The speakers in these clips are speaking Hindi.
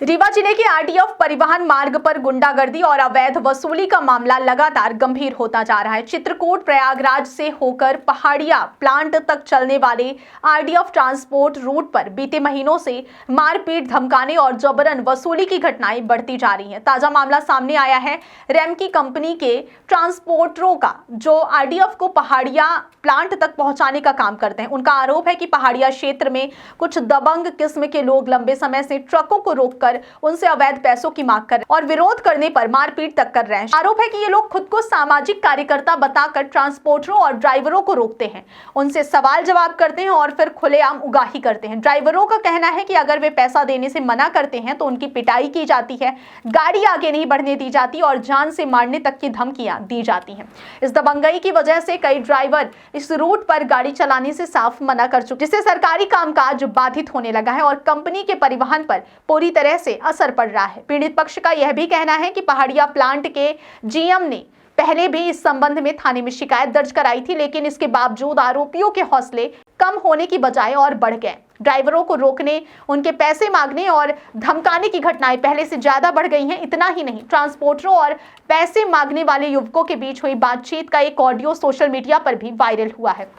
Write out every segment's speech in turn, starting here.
रीवा जिले के आरटीएफ परिवहन मार्ग पर गुंडागर्दी और अवैध वसूली का मामला लगातार गंभीर होता जा रहा है। चित्रकूट प्रयागराज से होकर पहाड़िया प्लांट तक चलने वाले आरटीएफ ट्रांसपोर्ट रूट पर बीते महीनों से मारपीट, धमकाने और जबरन वसूली की घटनाएं बढ़ती जा रही हैं। ताजा मामला सामने आया है रेमकी कंपनी के ट्रांसपोर्टरों का, जो आरटीएफ को पहाड़िया प्लांट तक पहुंचाने का काम करते हैं। उनका आरोप है कि पहाड़िया क्षेत्र में कुछ दबंग किस्म के लोग लंबे समय से ट्रकों को रोककर उनसे अवैध पैसों की मांग कर और विरोध करने पर मारपीट तक कर रहे हैं। आरोप है कि ये लोग खुद को सामाजिक कार्यकर्ता बताकर ट्रांसपोर्टरों और ड्राइवरों को रोकते हैं, उनसे सवाल जवाब करते हैं और फिर खुलेआम उगाही करते हैं। ड्राइवरों का कहना है कि अगर वे पैसा देने से मना करते हैं तो उनकी पिटाई की जाती है, गाड़ी आगे नहीं बढ़ने दी जाती और जान से मारने तक की धमकियां दी जाती हैं। इस दबंगई की वजह से कई ड्राइवर इस रूट पर गाड़ी चलाने से साफ मना कर चुके, जिससे सरकारी कामकाज बाधित होने लगा है और कंपनी के परिवहन पर पूरी तरह से असर पड़ रहा है। पीड़ित पक्ष का यह भी कहना है कि पहाड़िया प्लांट के जीएम ने पहले भी इस संबंध में थाने में शिकायत दर्ज कराई थी, लेकिन इसके बावजूद आरोपियों के हौसले कम होने की बजाय और बढ़ गए। ड्राइवरों को रोकने, उनके पैसे मांगने और धमकाने की घटनाएं पहले से ज्यादा बढ़ गई हैं। इतना ही नहीं, ट्रांसपोर्टरों और पैसे मांगने वाले युवकों के बीच हुई बातचीत का एक ऑडियो सोशल मीडिया पर भी वायरल हुआ है,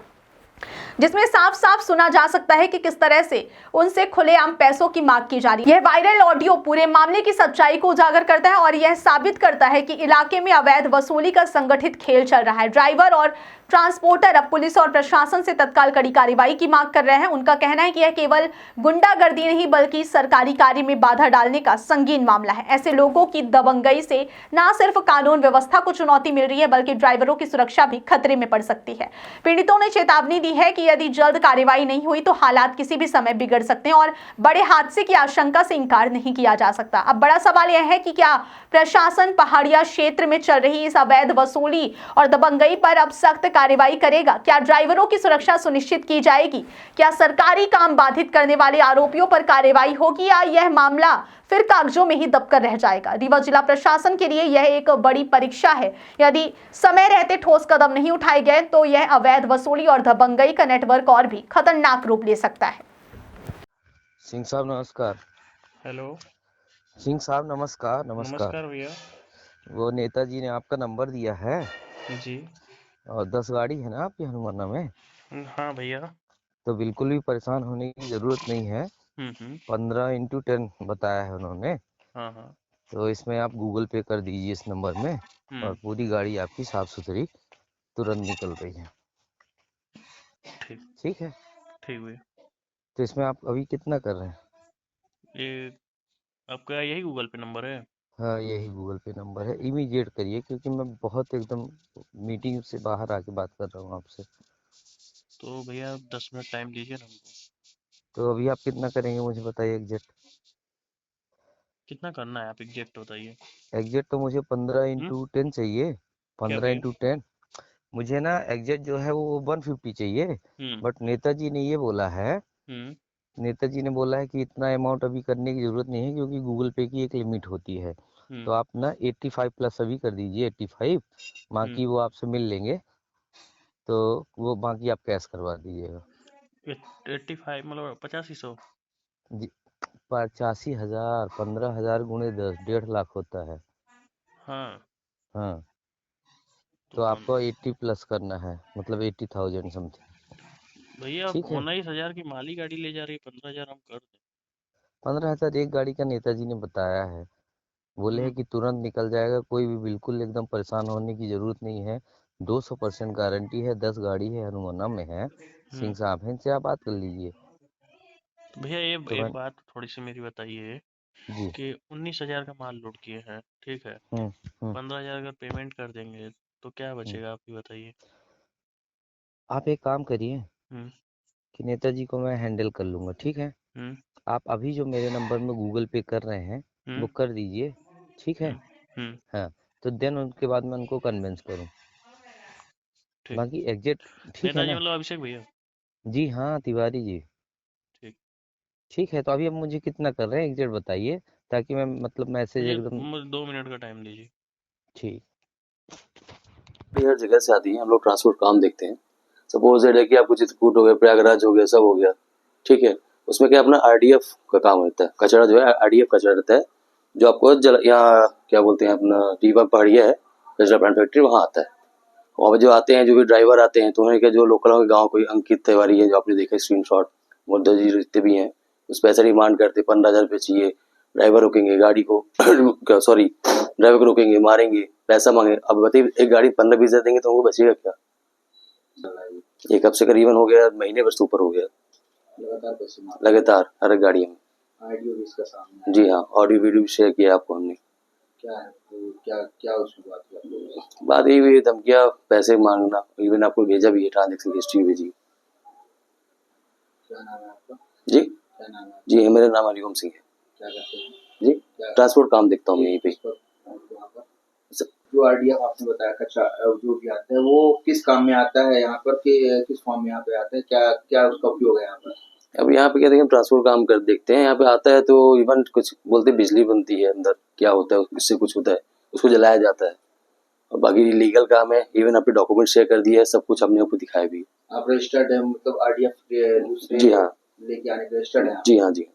जिसमें साफ साफ सुना जा सकता है कि किस तरह से उनसे खुलेआम पैसों की मांग की जा रही है। यह वायरल ऑडियो पूरे मामले की सच्चाई को उजागर करता है और यह साबित करता है कि इलाके में अवैध वसूली का संगठित खेल चल रहा है। ड्राइवर और ट्रांसपोर्टर अब पुलिस और प्रशासन से तत्काल कड़ी कार्रवाई की मांग कर रहे हैं। उनका कहना है कि यह केवल गुंडागर्दी नहीं बल्कि सरकारी कार्य में बाधा डालने का संगीन मामला है। ऐसे लोगों की दबंगई से न सिर्फ कानून व्यवस्था को चुनौती मिल रही है बल्कि ड्राइवरों की सुरक्षा भी खतरे में पड़ सकती है। पीड़ितों ने चेतावनी दी है कि यदि जल्द कार्रवाई नहीं हुई तो हालात किसी भी समय बिगड़ सकते हैं और बड़े हादसे की आशंका से इंकार नहीं किया जा सकता। अब बड़ा सवाल यह है कि क्या प्रशासन पहाड़िया क्षेत्र में चल रही इस अवैध वसूली और दबंगई पर अब सख्त कार्रवाई करेगा? क्या ड्राइवरों की सुरक्षा सुनिश्चित की जाएगी? क्या सरकारी काम बाधित करने वाले आरोपियों पर कार्रवाई होगी या यह मामला फिर कागजों में ही दबकर रह जाएगा? रीवा जिला प्रशासन के लिए यह एक बड़ी परीक्षा है। यदि समय रहते ठोस कदम नहीं उठाए गए तो यह अवैध वसूली और दबंगई का नेटवर्क और भी खतरनाक रूप ले सकता है। सिंह साहब नमस्कार। हेलो। सिंह साहब नमस्कार। नमस्कार भैया। वो नेताजी ने आपका नंबर दिया है जी। और 10 गाड़ी है ना आपकी हनुमाना में? हाँ भैया। तो बिल्कुल भी परेशान होने की जरूरत नहीं है। 15x10 बताया है उन्होंने। हाँ हाँ। तो इसमें आप गूगल पे कर दीजिए इस नंबर में और पूरी गाड़ी आपकी साफ सुथरी तुरंत निकल रही है। ठीक ठीक है। ठीक भैया। तो इसमें आप अभी कितना कर रहे हैं? ये आपका यही गूगल पे नंबर है? हाँ, यही गूगल पे नंबर है। इमीडिएट करिए क्योंकि मैं बहुत एकदम मीटिंग से बाहर आके बात कर रहा हूँ आपसे। तो भैया 10 मिनट टाइम दीजिए ना हमको। तो अभी आप कितना करेंगे मुझे बताइए एग्जैक्ट। कितना करना है आप एग्जैक्ट बताइए। एग्जैक्ट तो मुझे 15x10 चाहिए। क्या 15 भैया? इंटू 10 मुझे ना एग्जैक्ट जो है वो 150 चाहिए। बट नेताजी ने ये बोला है, हम्म नेताजी ने बोला है कि इतना अमाउंट अभी करने की जरूरत नहीं है क्योंकि गूगल पे की एक लिमिट होती है। तो आप ना 85 प्लस अभी कर दीजिए, 85। बाकी वो आपसे मिल लेंगे तो वो बाकी आप कैश करवा दीजिएगा। 85 मतलब 8500? जी, 85,000 15,000 गुणे 10 1.5 लाख होता है। हाँ। हाँ, तो तो आपको 80 प्लस करना है, मतलब 80,000 समथिंग। भैया ठीक है, 19,000 की माली गाड़ी ले जा रही है, 15,000 हम कर दें। 15,000 एक गाड़ी का नेताजी ने बताया है। बोले हैं कि तुरंत निकल जाएगा, कोई भी बिल्कुल एकदम परेशान होने की जरूरत नहीं है। 200% गारंटी है। 10 गाड़ी है, हनुमाना में है। सिंह साहब हैं, इनसे आप बात कर लीजिए। तो भैया ये तो एक मैं बात थोड़ी सी मेरी बताइए जी कि 19,000 का माल लोड किए हैं, ठीक है? हम्म हम्म 15,000 अगर पेमेंट कर देंगे तो क्या हम्म। बचेगा, आप ही बताइए। आप एक काम करिए हम्म कि नेताजी को मैं हैंडल कर लूंगा, ठीक है? हम्म आप अभी जो मेरे नंबर में गूगल पे कर रहे हैं वो हम्म कर दीजिए, ठीक है? हम्म हम्म, हाँ, तो देन उसके बाद मैं उनको कन्विंस करूँ। ठीक। बाकी एग्जैक्ट ठीक है नेताजी ना? मतलब अभिषेक भैया? जी हाँ, तिवारी जी। ठीक। ठीक है, तो अभी अब मुझे कितना कर रहे हैं एग्जैक्ट बताइए ताकि मैं मतलब मैसेज एकदम। मुझे 2 मिनट का टाइम दीजिए। ठीक। हर जगह से आती है, हम लोग ट्रांसपोर्ट काम देखते हैं। सपोज है कि आपको चित्रकूट हो गया, प्रयागराज हो गया, सब हो गया, ठीक है। उसमें क्या अपना आरडीएफ का काम रहता है, कचरा जो है आरडीएफ कचरा रहता है, जो आपको यहाँ क्या बोलते हैं अपना रीवा पहाड़िया है कचरा प्लांट फैक्ट्री, वहाँ आता है। वहाँ पे जो आते हैं, जो भी ड्राइवर आते हैं, तो उन्हें क्या जो लोकल गाँव कोई अंकित तिवारी है जो आपने देखा स्क्रीनशॉट, मुद्दा जी जितने भी हैं, उस पैसे डिमांड करते 15,000 रुपये चाहिए, ड्राइवर रोकेंगे गाड़ी को सॉरी ड्राइवर को रोकेंगे, मारेंगे, पैसा मांगे। अब बताइए एक गाड़ी 15-20 हज़ार देंगे तो उनको बचेगा क्या? एक हफ्ते करीबन हो गया, महीने भर से ऊपर हो गया लगातार हर एक गाड़ी में। ऑडियो भी इसका सामने जी हाँ, ऑडियो वीडियो भी शेयर किया आपको हमने। क्या है तो क्या उसमें बात हुई? बात यही हुई, धमकियाँ, पैसे मांगना, इवन आपको भेजा भी है, ट्रांजेक्शन हिस्ट्री भेजी। क्या नाम है आपका? जी क्या नाम है? जी मेरा नाम हरिओम सिंह है। क्या करते हैं? जी ट्रांसपोर्ट काम देखता हूँ यहीं पे। वहाँ पर जो आरडीएफ आपने बताया कच्चा जो भी आता है वो किस काम में आता है यहाँ पर, कि किस फॉर्म में यहाँ पे आता है, क्या क्या उसका उपयोग है यहाँ पर? अब यहाँ पे क्या देखिए, ट्रांसपोर्ट काम कर देखते हैं, यहाँ पे आता है तो इवन कुछ बोलते बिजली बनती है अंदर, क्या होता है इससे कुछ होता है, उसको जलाया जाता है, और बाकी लीगल काम है। इवन आपके डॉक्यूमेंट शेयर कर दिया है, सब कुछ हमने आपको दिखाया भी। आप रजिस्टर्ड है, मतलब आरडीएफ दूसरे जी हाँ लेके आने के रजिस्टर्ड है? जी हाँ जी।